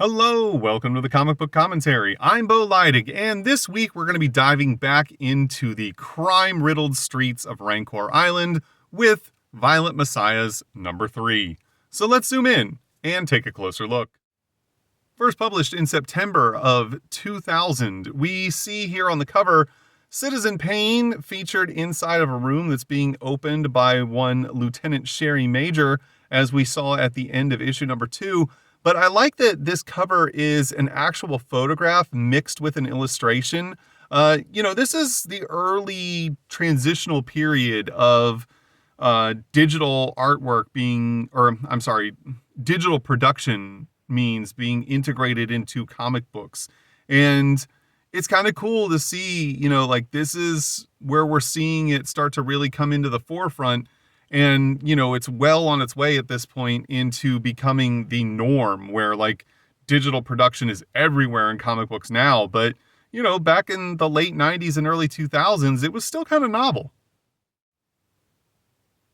Hello, welcome to the Comic Book Commentary. I'm Bo Leidig, and this week we're going to be diving back into the crime-riddled streets of Rankor Island with Violent Messiahs number 3. So let's zoom in and take a closer look. First published in September of 2000, we see here on the cover Citizen Payne featured inside of a room that's being opened by one Lieutenant Sherry Major, as we saw at the end of issue number 2. But I like that this cover is an actual photograph mixed with an illustration. This is the early transitional period of digital artwork digital production means being integrated into comic books. And it's kind of cool to see, this is where we're seeing it start to really come into the forefront. And, it's well on its way at this point into becoming the norm where digital production is everywhere in comic books now. But, back in the late 90s and early 2000s, it was still kind of novel.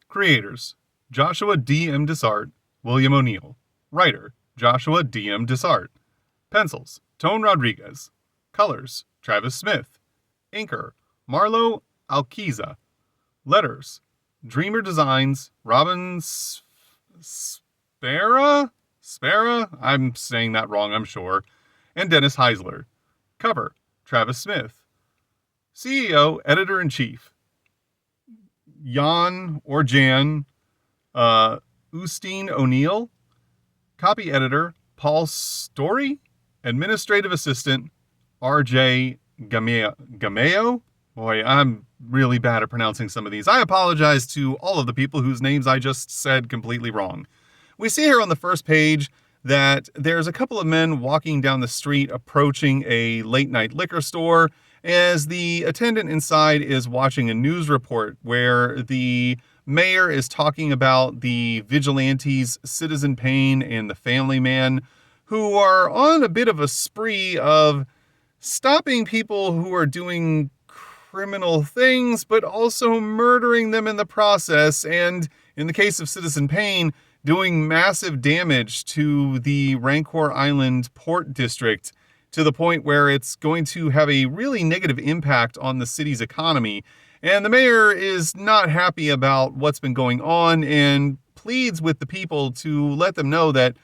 Creators: Joshua D.M. Dysart, William O'Neill. Writer: Joshua D.M. Dysart. Pencils: Tone Rodriguez. Colors: Travis Smith. Inker: Marlo Alquiza. Letters: Dreamer Designs, Robin Spera? I'm saying that wrong, I'm sure. And Dennis Heisler. Cover: Travis Smith. CEO, Editor-in-Chief: Jan Usteen O'Neill. Copy Editor: Paul Story. Administrative Assistant: R.J. Gameo. Boy, I'm really bad at pronouncing some of these. I apologize to all of the people whose names I just said completely wrong. We see here on the first page that there's a couple of men walking down the street approaching a late night liquor store, as the attendant inside is watching a news report where the mayor is talking about the vigilantes, Citizen Payne and the Family Man, who are on a bit of a spree of stopping people who are doing criminal things, but also murdering them in the process, and in the case of Citizen Payne, doing massive damage to the Rankor Island port district to the point where it's going to have a really negative impact on the city's economy. And the mayor is not happy about what's been going on and pleads with the people to let them know that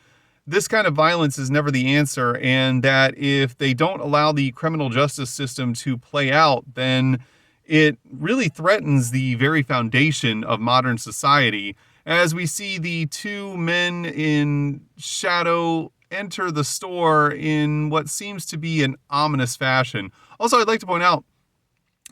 this kind of violence is never the answer, and that if they don't allow the criminal justice system to play out, then it really threatens the very foundation of modern society. As we see the two men in shadow enter the store in what seems to be an ominous fashion. Also, I'd like to point out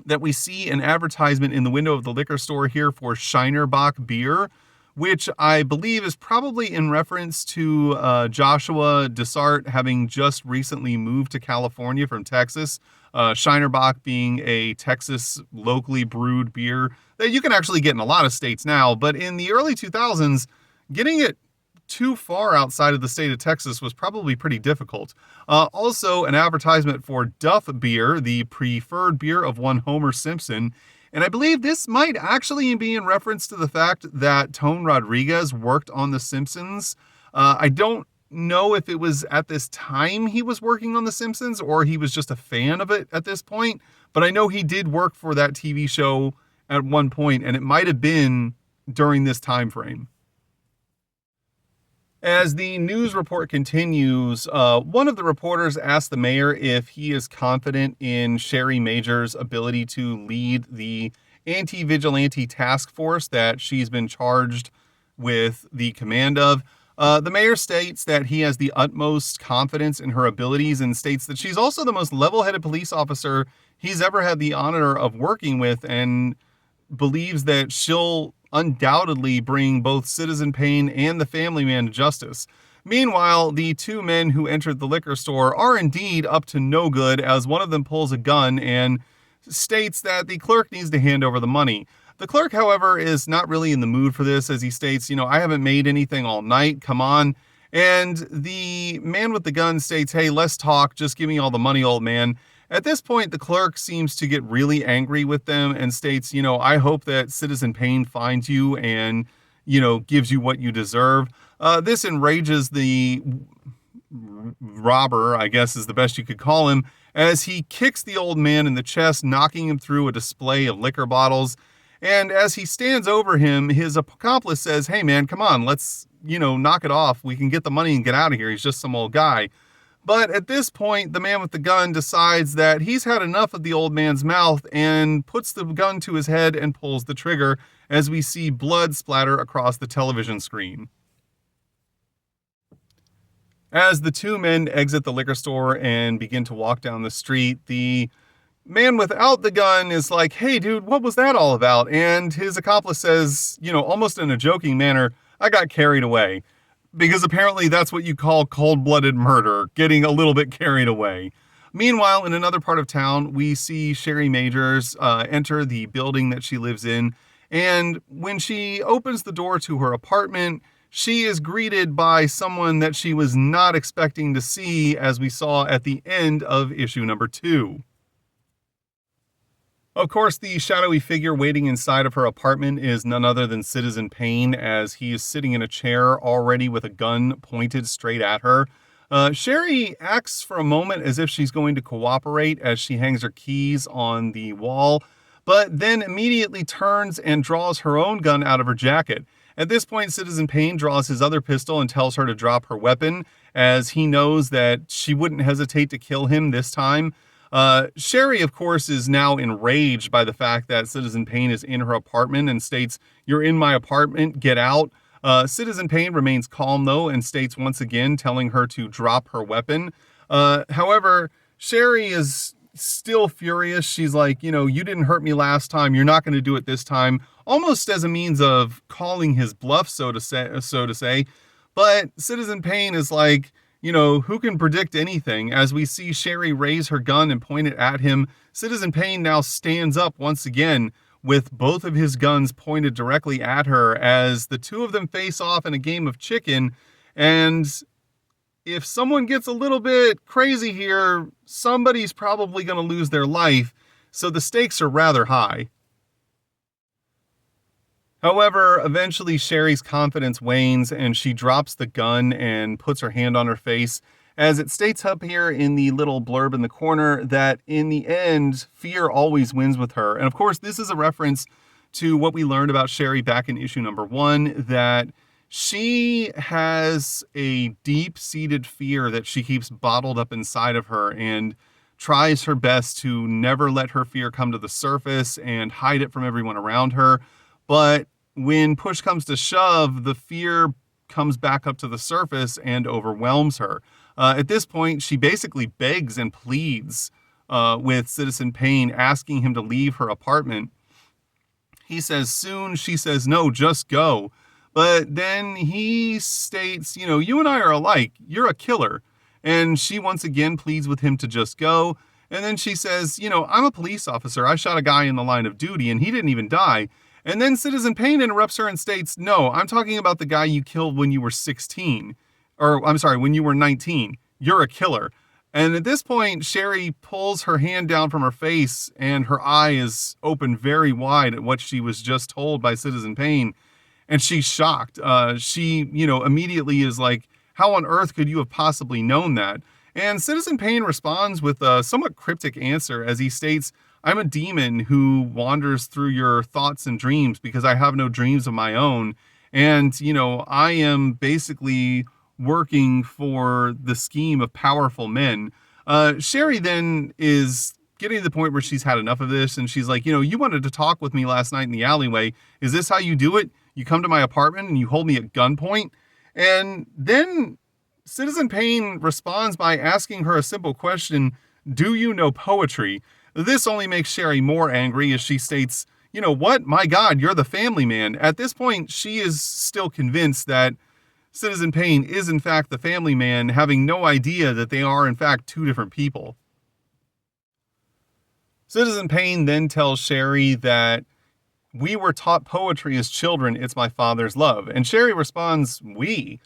that we see an advertisement in the window of the liquor store here for Shinerbach beer, which I believe is probably in reference to Joshua Dysart having just recently moved to California from Texas. Shinerbach being a Texas locally brewed beer that you can actually get in a lot of states now, but in the early 2000s, getting it too far outside of the state of Texas was probably pretty difficult. Also, an advertisement for Duff Beer, the preferred beer of one Homer Simpson. And I believe this might actually be in reference to the fact that Tone Rodriguez worked on The Simpsons. I don't know if it was at this time he was working on The Simpsons or he was just a fan of it at this point, but I know he did work for that TV show at one point, and it might have been during this time frame. As the news report continues, one of the reporters asked the mayor if he is confident in Sherry Major's ability to lead the anti-vigilante task force that she's been charged with the command of. The mayor states that he has the utmost confidence in her abilities and states that she's also the most level-headed police officer he's ever had the honor of working with, and believes that she'll undoubtedly bring both Citizen Payne and the Family Man to justice. Meanwhile, the two men who entered the liquor store are indeed up to no good, as one of them pulls a gun and states that the clerk needs to hand over the money. The clerk, however, is not really in the mood for this, as he states, I haven't made anything all night, come on. And the man with the gun states, hey, let's talk, just give me all the money, old man. At this point, the clerk seems to get really angry with them and states, I hope that Citizen Payne finds you and, gives you what you deserve. This enrages the robber, I guess is the best you could call him, as he kicks the old man in the chest, knocking him through a display of liquor bottles. And as he stands over him, his accomplice says, "Hey man, come on, let's, knock it off. We can get the money and get out of here. He's just some old guy." But at this point, the man with the gun decides that he's had enough of the old man's mouth and puts the gun to his head and pulls the trigger as we see blood splatter across the television screen. As the two men exit the liquor store and begin to walk down the street, the man without the gun is like, "Hey dude, what was that all about?" And his accomplice says, almost in a joking manner, "I got carried away." Because apparently that's what you call cold-blooded murder, getting a little bit carried away. Meanwhile, in another part of town, we see Sherry Majors enter the building that she lives in. And when she opens the door to her apartment, she is greeted by someone that she was not expecting to see, as we saw at the end of issue number 2. Of course, the shadowy figure waiting inside of her apartment is none other than Citizen Payne, as he is sitting in a chair already with a gun pointed straight at her. Sherry acts for a moment as if she's going to cooperate as she hangs her keys on the wall, but then immediately turns and draws her own gun out of her jacket. At this point, Citizen Payne draws his other pistol and tells her to drop her weapon, as he knows that she wouldn't hesitate to kill him this time. Sherry, of course, is now enraged by the fact that Citizen Payne is in her apartment and states, "You're in my apartment, get out." Citizen Payne remains calm, though, and states once again, telling her to drop her weapon. However, Sherry is still furious. She's like, "You didn't hurt me last time. You're not going to do it this time," almost as a means of calling his bluff, so to say. But Citizen Payne is like, who can predict anything? As we see Sherry raise her gun and point it at him, Citizen Payne now stands up once again with both of his guns pointed directly at her as the two of them face off in a game of chicken. And if someone gets a little bit crazy here, somebody's probably going to lose their life. So the stakes are rather high. However, eventually Sherry's confidence wanes and she drops the gun and puts her hand on her face, as it states up here in the little blurb in the corner that in the end, fear always wins with her. And of course, this is a reference to what we learned about Sherry back in issue number 1, that she has a deep-seated fear that she keeps bottled up inside of her and tries her best to never let her fear come to the surface and hide it from everyone around her. But when push comes to shove, the fear comes back up to the surface and overwhelms her. At this point, she basically begs and pleads with Citizen Payne, asking him to leave her apartment. He says soon, she says no, just go. But then he states, "You and I are alike, you're a killer." And she once again pleads with him to just go. And then she says, "I'm a police officer, I shot a guy in the line of duty and he didn't even die." And then Citizen Payne interrupts her and states, "No, I'm talking about the guy you killed when you were 16. Or, I'm sorry, when you were 19. You're a killer." And at this point, Sherry pulls her hand down from her face and her eye is open very wide at what she was just told by Citizen Payne. And she's shocked. She, immediately is like, "How on earth could you have possibly known that?" And Citizen Payne responds with a somewhat cryptic answer as he states, "I'm a demon who wanders through your thoughts and dreams because I have no dreams of my own. And, I am basically working for the scheme of powerful men." Sherry then is getting to the point where she's had enough of this. And she's like, "You wanted to talk with me last night in the alleyway. Is this how you do it? You come to my apartment and you hold me at gunpoint?" And then Citizen Payne responds by asking her a simple question: "Do you know poetry?" This only makes Sherry more angry as she states, "What? My God, you're the family man." At this point, she is still convinced that Citizen Payne is in fact the family man, having no idea that they are in fact two different people. Citizen Payne then tells Sherry that we were taught poetry as children. It's my father's love. And Sherry responds, "We."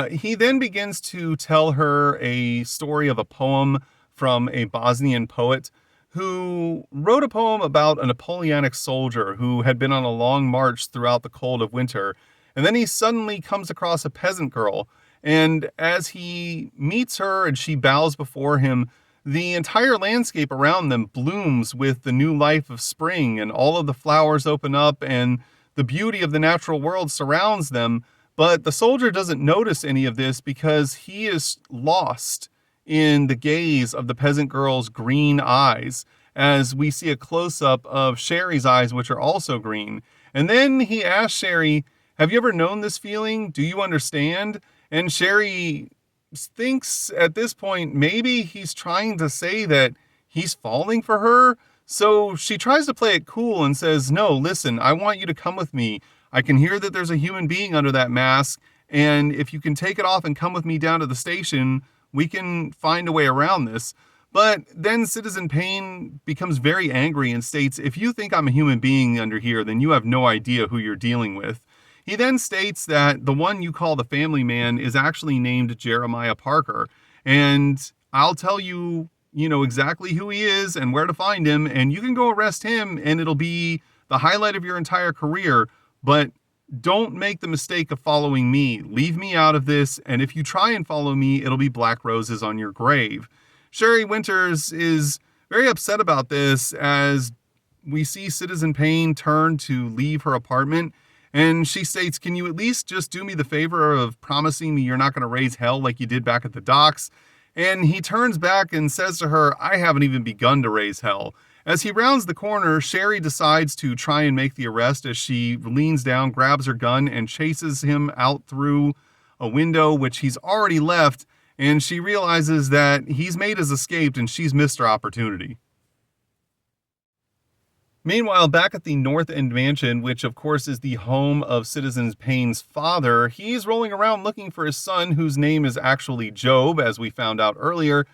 He then begins to tell her a story of a poem from a Bosnian poet who wrote a poem about a Napoleonic soldier who had been on a long march throughout the cold of winter. And then he suddenly comes across a peasant girl. And as he meets her and she bows before him, the entire landscape around them blooms with the new life of spring, and all of the flowers open up and the beauty of the natural world surrounds them. But the soldier doesn't notice any of this because he is lost in the gaze of the peasant girl's green eyes, as we see a close-up of Sherry's eyes, which are also green. And then he asks Sherry, have you ever known this feeling? Do you understand? And Sherry thinks at this point maybe he's trying to say that he's falling for her. So she tries to play it cool and says, no, listen, I want you to come with me. I can hear that there's a human being under that mask, and if you can take it off and come with me down to the station, we can find a way around this. But then Citizen Payne becomes very angry and states, if you think I'm a human being under here, then you have no idea who you're dealing with. He then states that the one you call the family man is actually named Jeremiah Parker. And I'll tell you, exactly who he is and where to find him, and you can go arrest him, and it'll be the highlight of your entire career. But don't make the mistake of following me. Leave me out of this, and if you try and follow me, it'll be black roses on your grave. Sherry Winters is very upset about this as we see Citizen Payne turn to leave her apartment, and she states, can you at least just do me the favor of promising me you're not going to raise hell like you did back at the docks? And he turns back and says to her, I haven't even begun to raise hell. As he rounds the corner, Sherry decides to try and make the arrest as she leans down, grabs her gun, and chases him out through a window, which he's already left, and she realizes that he's made his escape and she's missed her opportunity. Meanwhile, back at the North End Mansion, which of course is the home of Citizen Payne's father, he's rolling around looking for his son, whose name is actually Job, as we found out earlier.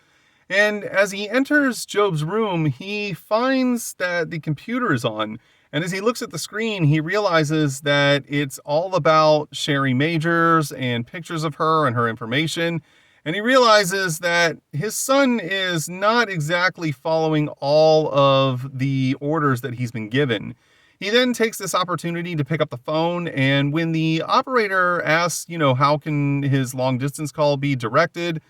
And as he enters Job's room, he finds that the computer is on. And as he looks at the screen, he realizes that it's all about Sherry Majors and pictures of her and her information. And he realizes that his son is not exactly following all of the orders that he's been given. He then takes this opportunity to pick up the phone, and when the operator asks, how can his long distance call be directed,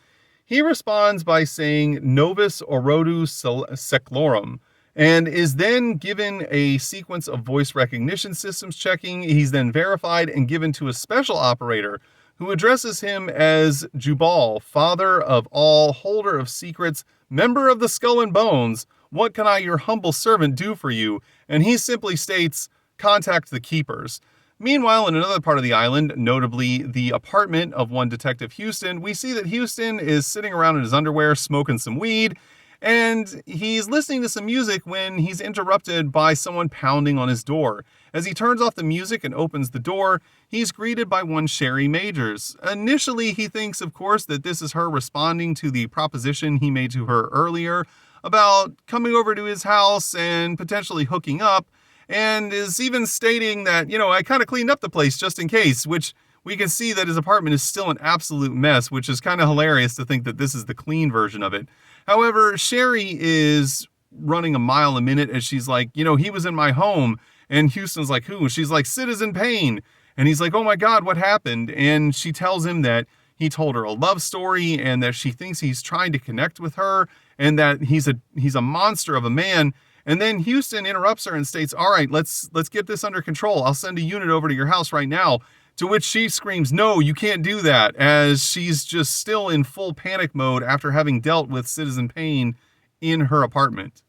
he responds by saying Novus Orodu Seclorum, and is then given a sequence of voice recognition systems checking. He's then verified and given to a special operator who addresses him as Jubal, father of all, holder of secrets, member of the Skull and Bones. What can I, your humble servant, do for you? And he simply states, contact the keepers. Meanwhile, in another part of the island, notably the apartment of one Detective Houston, we see that Houston is sitting around in his underwear smoking some weed, and he's listening to some music when he's interrupted by someone pounding on his door. As he turns off the music and opens the door, he's greeted by one Sherry Majors. Initially, he thinks, of course, that this is her responding to the proposition he made to her earlier about coming over to his house and potentially hooking up, and is even stating that, I kind of cleaned up the place just in case, which we can see that his apartment is still an absolute mess, which is kind of hilarious to think that this is the clean version of it. However, Sherry is running a mile a minute as she's like, he was in my home. And Houston's like, who? She's like, Citizen Payne. And he's like, oh my God, what happened? And she tells him that he told her a love story and that she thinks he's trying to connect with her and that he's a monster of a man. And then Houston interrupts her and states, all right, let's get this under control. I'll send a unit over to your house right now. To which she screams, no, you can't do that, as she's just still in full panic mode after having dealt with Citizen Payne in her apartment.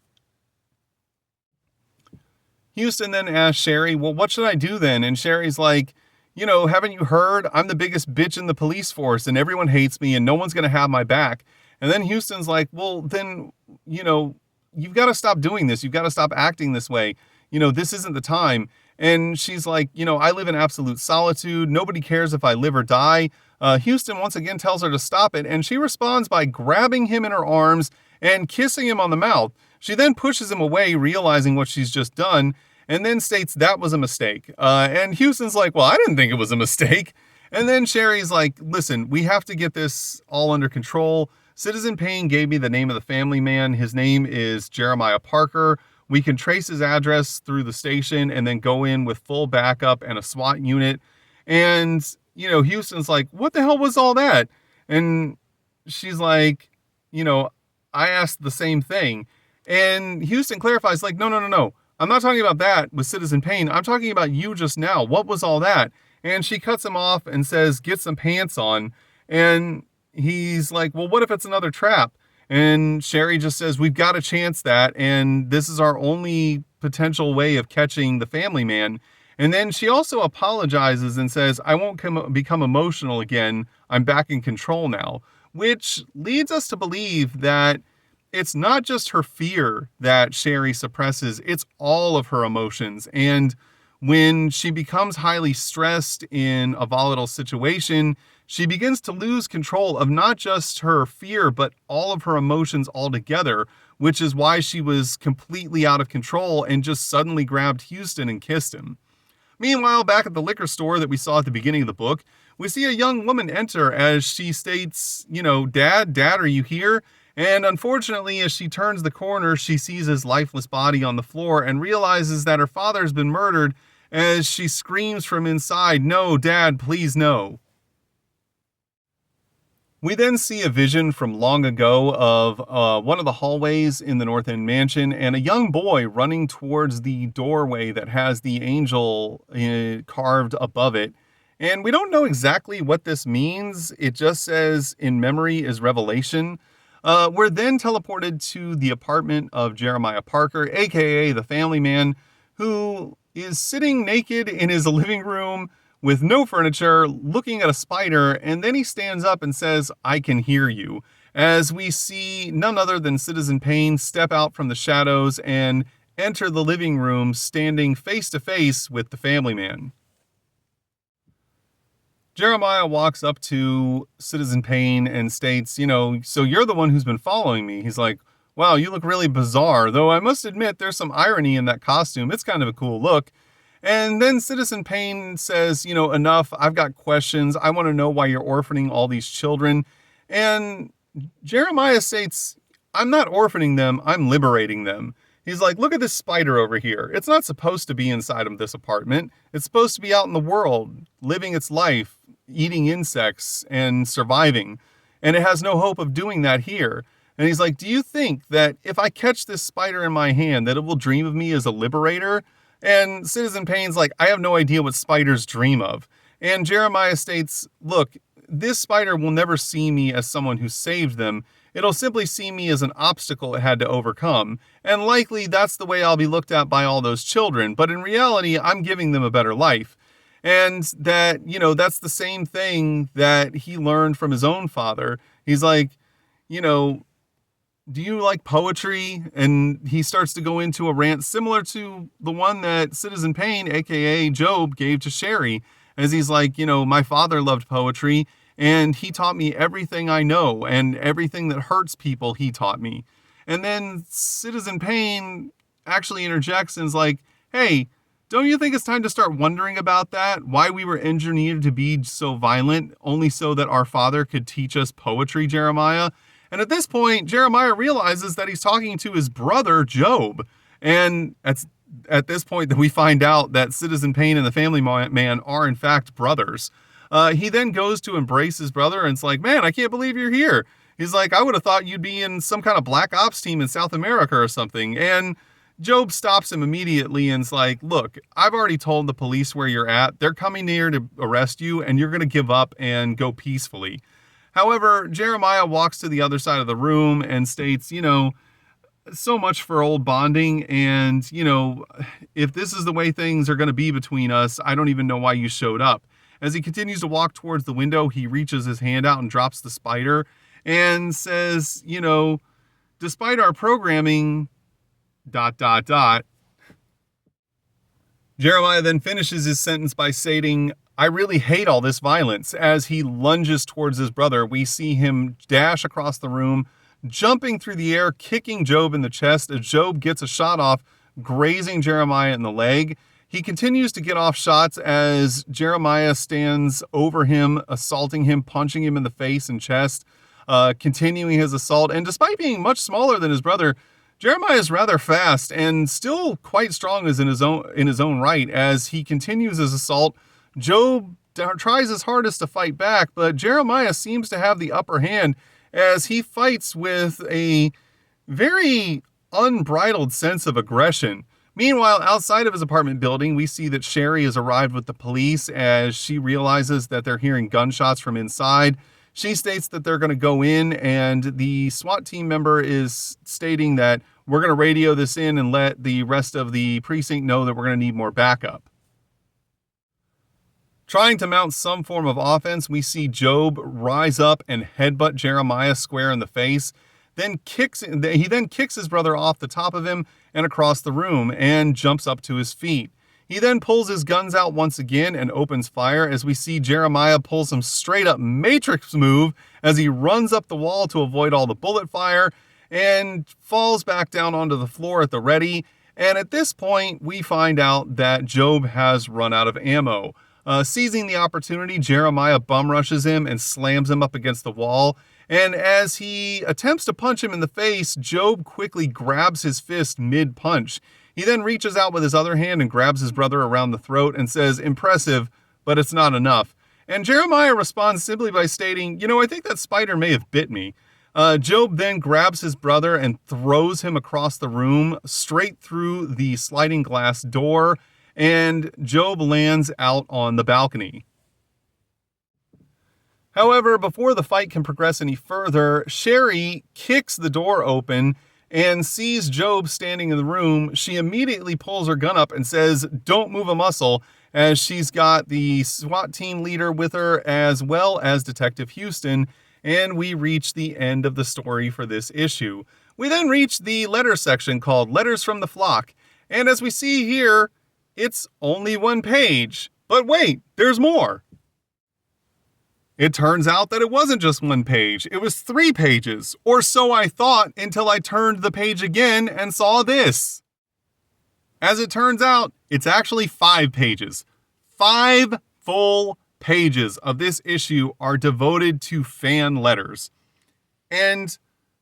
Houston then asks Sherry, well, what should I do then? And Sherry's like, haven't you heard? I'm the biggest bitch in the police force and everyone hates me and no one's going to have my back. And then Houston's like, well, then, you've got to stop doing this. You've got to stop acting this way. This isn't the time. And she's like, I live in absolute solitude. Nobody cares if I live or die. Houston once again tells her to stop it, and she responds by grabbing him in her arms and kissing him on the mouth. She then pushes him away, realizing what she's just done, and then states that was a mistake. And Houston's like, well, I didn't think it was a mistake. And then Sherry's like, listen, we have to get this all under control. Citizen Payne gave me the name of the family man. His name is Jeremiah Parker. We can trace his address through the station and then go in with full backup and a SWAT unit. And Houston's like, what the hell was all that? And she's like, I asked the same thing. And Houston clarifies, like, no, no, no, no. I'm not talking about that with Citizen Payne. I'm talking about you just now. What was all that? And she cuts him off and says, get some pants on. And he's like, well, what if it's another trap? And Sherry just says, we've got to chance that. And this is our only potential way of catching the family man. And then she also apologizes and says, I won't become emotional again. I'm back in control now, which leads us to believe that it's not just her fear that Sherry suppresses, it's all of her emotions. And when she becomes highly stressed in a volatile situation, she begins to lose control of not just her fear, but all of her emotions altogether, which is why she was completely out of control and just suddenly grabbed Houston and kissed him. Meanwhile, back at the liquor store that we saw at the beginning of the book, we see a young woman enter as she states, Dad, are you here? And unfortunately, as she turns the corner, she sees his lifeless body on the floor and realizes that her father's been murdered as she screams from inside, no, Dad, please no. We then see a vision from long ago of one of the hallways in the North End mansion and a young boy running towards the doorway that has the angel carved above it. And we don't know exactly what this means. It just says, in memory is revelation. We're then teleported to the apartment of Jeremiah Parker, aka the family man, who is sitting naked in his living room with no furniture, looking at a spider, and then he stands up and says, I can hear you, as we see none other than Citizen Payne step out from the shadows and enter the living room standing face to face with the family man. Jeremiah walks up to Citizen Payne and states, so you're the one who's been following me. He's like, wow, you look really bizarre, though I must admit there's some irony in that costume. It's kind of a cool look. And then Citizen Payne says, enough, I've got questions. I want to know why you're orphaning all these children. And Jeremiah states, I'm not orphaning them, I'm liberating them. He's like, look at this spider over here. It's not supposed to be inside of this apartment. It's supposed to be out in the world, living its life, eating insects and surviving. And it has no hope of doing that here. And he's like, do you think that if I catch this spider in my hand, that it will dream of me as a liberator? And Citizen Payne's like, I have no idea what spiders dream of. And Jeremiah states, look, this spider will never see me as someone who saved them. It'll simply see me as an obstacle it had to overcome. And likely that's the way I'll be looked at by all those children. But in reality, I'm giving them a better life. And that, that's the same thing that he learned from his own father. He's like, do you like poetry? And he starts to go into a rant similar to the one that Citizen Payne, aka Job, gave to Sherry, as he's like, my father loved poetry and he taught me everything I know, and everything that hurts people he taught me. And then Citizen Payne actually interjects and is like, hey, don't you think it's time to start wondering about that? Why we were engineered to be so violent only so that our father could teach us poetry, Jeremiah? And at this point, Jeremiah realizes that he's talking to his brother, Job. And at this point that we find out that Citizen Payne and the family man are in fact brothers. He then goes to embrace his brother and it's like, man, I can't believe you're here. He's like, I would have thought you'd be in some kind of black ops team in South America or something. And Job stops him immediately and is like, look, I've already told the police where you're at. They're coming near to arrest you and you're going to give up and go peacefully. However, Jeremiah walks to the other side of the room and states, so much for old bonding. And, if this is the way things are going to be between us, I don't even know why you showed up. As he continues to walk towards the window, he reaches his hand out and drops the spider and says, despite our programming, ... Jeremiah then finishes his sentence by stating, I really hate all this violence. As he lunges towards his brother, we see him dash across the room, jumping through the air, kicking Job in the chest as Job gets a shot off, grazing Jeremiah in the leg. He continues to get off shots as Jeremiah stands over him, assaulting him, punching him in the face and chest, continuing his assault. And despite being much smaller than his brother, Jeremiah is rather fast and still quite strong as in his own right. As he continues his assault, Job tries his hardest to fight back, but Jeremiah seems to have the upper hand as he fights with a very unbridled sense of aggression. Meanwhile, outside of his apartment building, we see that Sherry has arrived with the police as she realizes that they're hearing gunshots from inside. She states that they're going to go in, and the SWAT team member is stating that we're going to radio this in and let the rest of the precinct know that we're going to need more backup. Trying to mount some form of offense, we see Job rise up and headbutt Jeremiah square in the face. He then kicks his brother off the top of him and across the room and jumps up to his feet. He then pulls his guns out once again and opens fire as we see Jeremiah pull some straight up Matrix move as he runs up the wall to avoid all the bullet fire and falls back down onto the floor at the ready. And at this point, we find out that Job has run out of ammo. Seizing the opportunity, Jeremiah bum rushes him and slams him up against the wall. And as he attempts to punch him in the face, Job quickly grabs his fist mid-punch. He then reaches out with his other hand and grabs his brother around the throat and says, "Impressive, but it's not enough." And Jeremiah responds simply by stating, "I think that spider may have bit me." Job then grabs his brother and throws him across the room, straight through the sliding glass door, and Job lands out on the balcony. However, before the fight can progress any further, Sherry kicks the door open and sees Job standing in the room. She immediately pulls her gun up and says, "Don't move a muscle," as she's got the SWAT team leader with her as well as Detective Houston, and we reach the end of the story for this issue. We then reach the letter section called Letters from the Flock, and as we see here, it's only one page. But wait, there's more. It turns out that it wasn't just one page, it was 3 pages, or so I thought until I turned the page again and saw this. As it turns out, it's actually 5 pages. 5 full pages of this issue are devoted to fan letters. And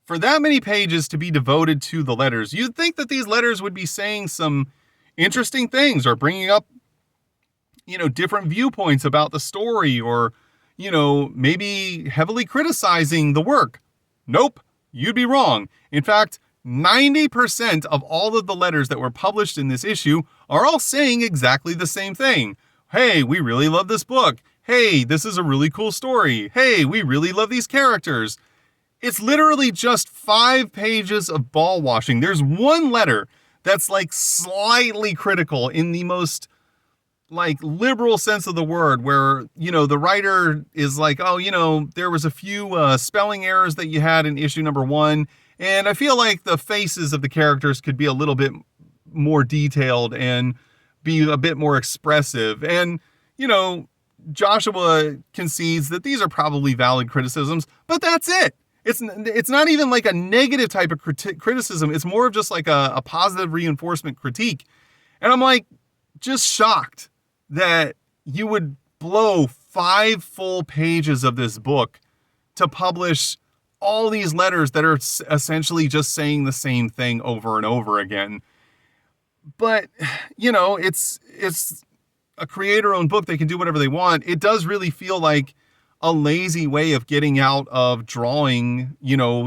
for that many pages to be devoted to the letters, you'd think that these letters would be saying some interesting things or bringing up, different viewpoints about the story or maybe heavily criticizing the work. Nope, you'd be wrong. In fact, 90% of all of the letters that were published in this issue are all saying exactly the same thing. Hey, we really love this book. Hey, this is a really cool story. Hey, we really love these characters. It's literally just 5 pages of ball washing. There's one letter that's slightly critical in the most liberal sense of the word, where, the writer is there was a few spelling errors that you had in issue number 1. And I feel like the faces of the characters could be a little bit more detailed and be a bit more expressive. And, Joshua concedes that these are probably valid criticisms, but that's it. It's not even a negative type of criticism. It's more of just a positive reinforcement critique. And I'm just shocked that you would blow 5 full pages of this book to publish all these letters that are essentially just saying the same thing over and over again. But, it's a creator-owned book. They can do whatever they want. It does really feel like a lazy way of getting out of drawing,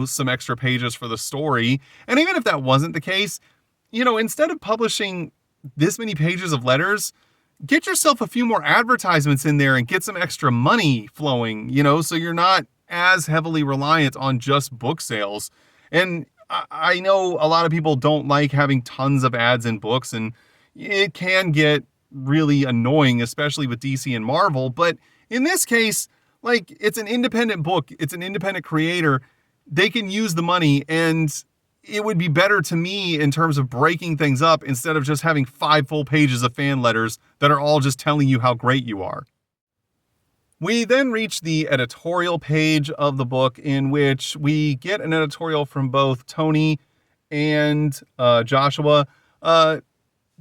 some extra pages for the story. And even if that wasn't the case, instead of publishing this many pages of letters, get yourself a few more advertisements in there and get some extra money flowing, so you're not as heavily reliant on just book sales. And I know a lot of people don't like having tons of ads in books, and it can get really annoying, especially with DC and Marvel. But in this case, it's an independent book. It's an independent creator. They can use the money, and it would be better to me in terms of breaking things up instead of just having 5 full pages of fan letters that are all just telling you how great you are. We then reach the editorial page of the book, in which we get an editorial from both Tony and Joshua.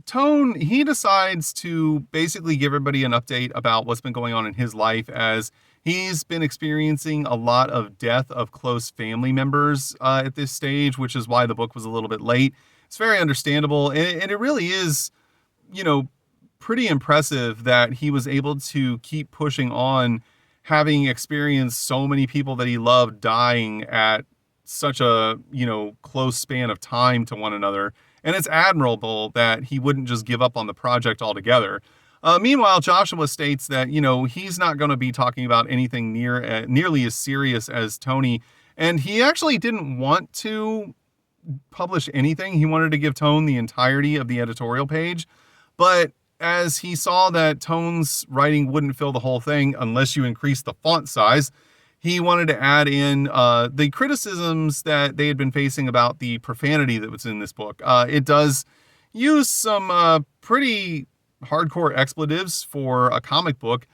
Tone, he decides to basically give everybody an update about what's been going on in his life, as he's been experiencing a lot of death of close family members at this stage, which is why the book was a little bit late. It's very understandable, and it really is, pretty impressive that he was able to keep pushing on, having experienced so many people that he loved dying at such a, close span of time to one another. And it's admirable that he wouldn't just give up on the project altogether. Meanwhile, Joshua states that, he's not going to be talking about anything nearly as serious as Tony. And he actually didn't want to publish anything. He wanted to give Tone the entirety of the editorial page. But as he saw that Tone's writing wouldn't fill the whole thing unless you increase the font size, he wanted to add in the criticisms that they had been facing about the profanity that was in this book. It does use some pretty hardcore expletives for a comic book,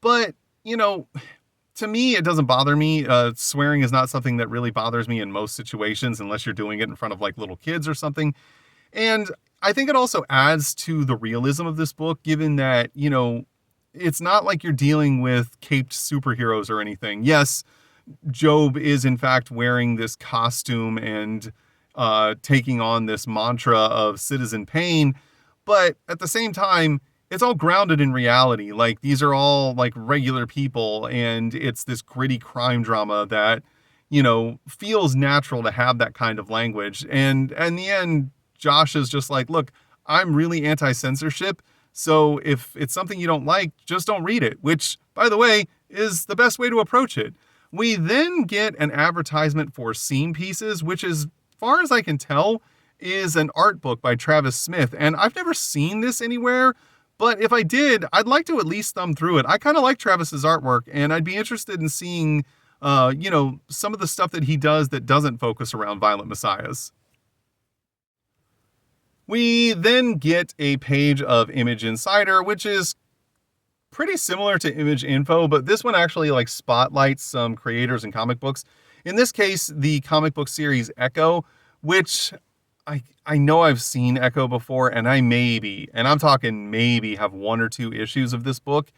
but, to me, it doesn't bother me. Swearing is not something that really bothers me in most situations, unless you're doing it in front of like little kids or something. And I think it also adds to the realism of this book, given that, it's not like you're dealing with caped superheroes or anything. Yes, Job is in fact wearing this costume and taking on this mantra of Citizen Pain, but at the same time, it's all grounded in reality. Like, these are all like regular people, and it's this gritty crime drama that, feels natural to have that kind of language. And in the end, Josh is just like, look, I'm really anti-censorship, so if it's something you don't like, just don't read it, which, by the way, is the best way to approach it. We then get an advertisement for Scene Pieces, which, as far as I can tell, is an art book by Travis Smith. And I've never seen this anywhere, but if I did, I'd like to at least thumb through it. I kind of like Travis's artwork, and I'd be interested in seeing, some of the stuff that he does that doesn't focus around violent messiahs. We then get a page of Image Insider, which is pretty similar to Image Info, but this one actually like spotlights some creators in comic books. In this case, the comic book series Echo, which I know I've seen Echo before, and I'm talking maybe, have one or two issues of this book.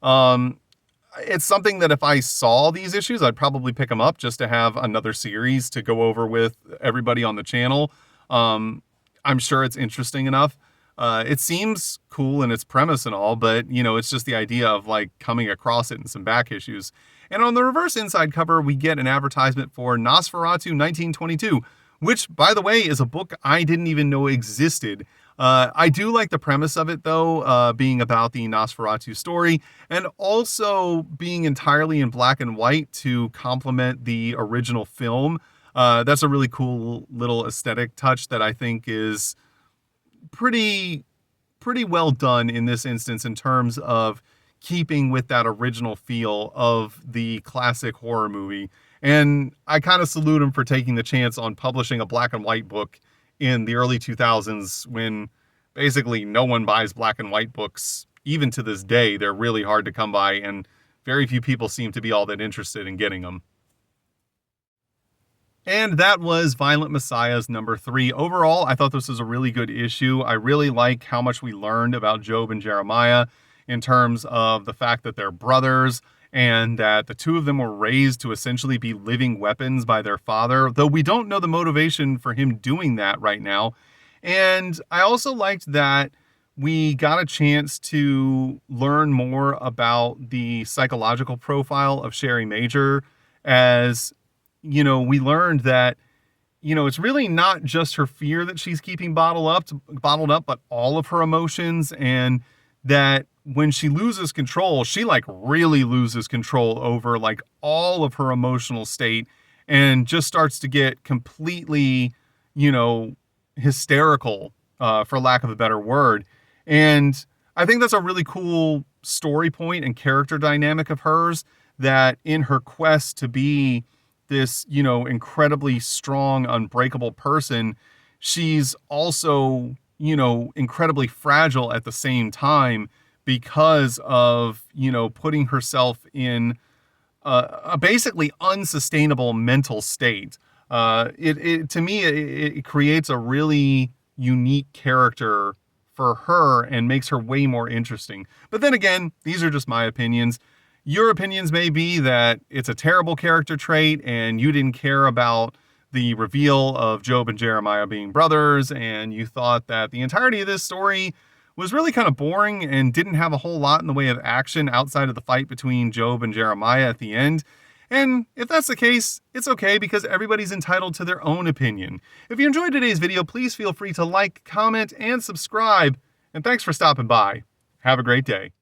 It's something that if I saw these issues, I'd probably pick them up just to have another series to go over with everybody on the channel. I'm sure it's interesting enough. It seems cool in its premise and all, but, it's just the idea of like coming across it in some back issues. And on the reverse inside cover, we get an advertisement for Nosferatu 1922, which, by the way, is a book I didn't even know existed. I do like the premise of it, though, being about the Nosferatu story, and also being entirely in black and white to complement the original film. That's a really cool little aesthetic touch that I think is pretty well done in this instance in terms of keeping with that original feel of the classic horror movie. And I kind of salute him for taking the chance on publishing a black and white book in the early 2000s when basically no one buys black and white books. Even to this day, they're really hard to come by, and very few people seem to be all that interested in getting them. And that was Violent Messiahs number 3. Overall, I thought this was a really good issue. I really like how much we learned about Job and Jeremiah in terms of the fact that they're brothers and that the two of them were raised to essentially be living weapons by their father, though we don't know the motivation for him doing that right now. And I also liked that we got a chance to learn more about the psychological profile of Sherry Major, as we learned that, it's really not just her fear that she's keeping bottled up, but all of her emotions, and that when she loses control, she like really loses control over like all of her emotional state and just starts to get completely, hysterical, for lack of a better word. And I think that's a really cool story point and character dynamic of hers, that in her quest to be this, incredibly strong, unbreakable person, she's also, incredibly fragile at the same time because of, putting herself in a basically unsustainable mental state. To me, it creates a really unique character for her and makes her way more interesting. But then again, these are just my opinions. Your opinions may be that it's a terrible character trait and you didn't care about the reveal of Job and Jeremiah being brothers, and you thought that the entirety of this story was really kind of boring and didn't have a whole lot in the way of action outside of the fight between Job and Jeremiah at the end. And if that's the case, it's okay because everybody's entitled to their own opinion. If you enjoyed today's video, please feel free to like, comment, and subscribe. And thanks for stopping by. Have a great day.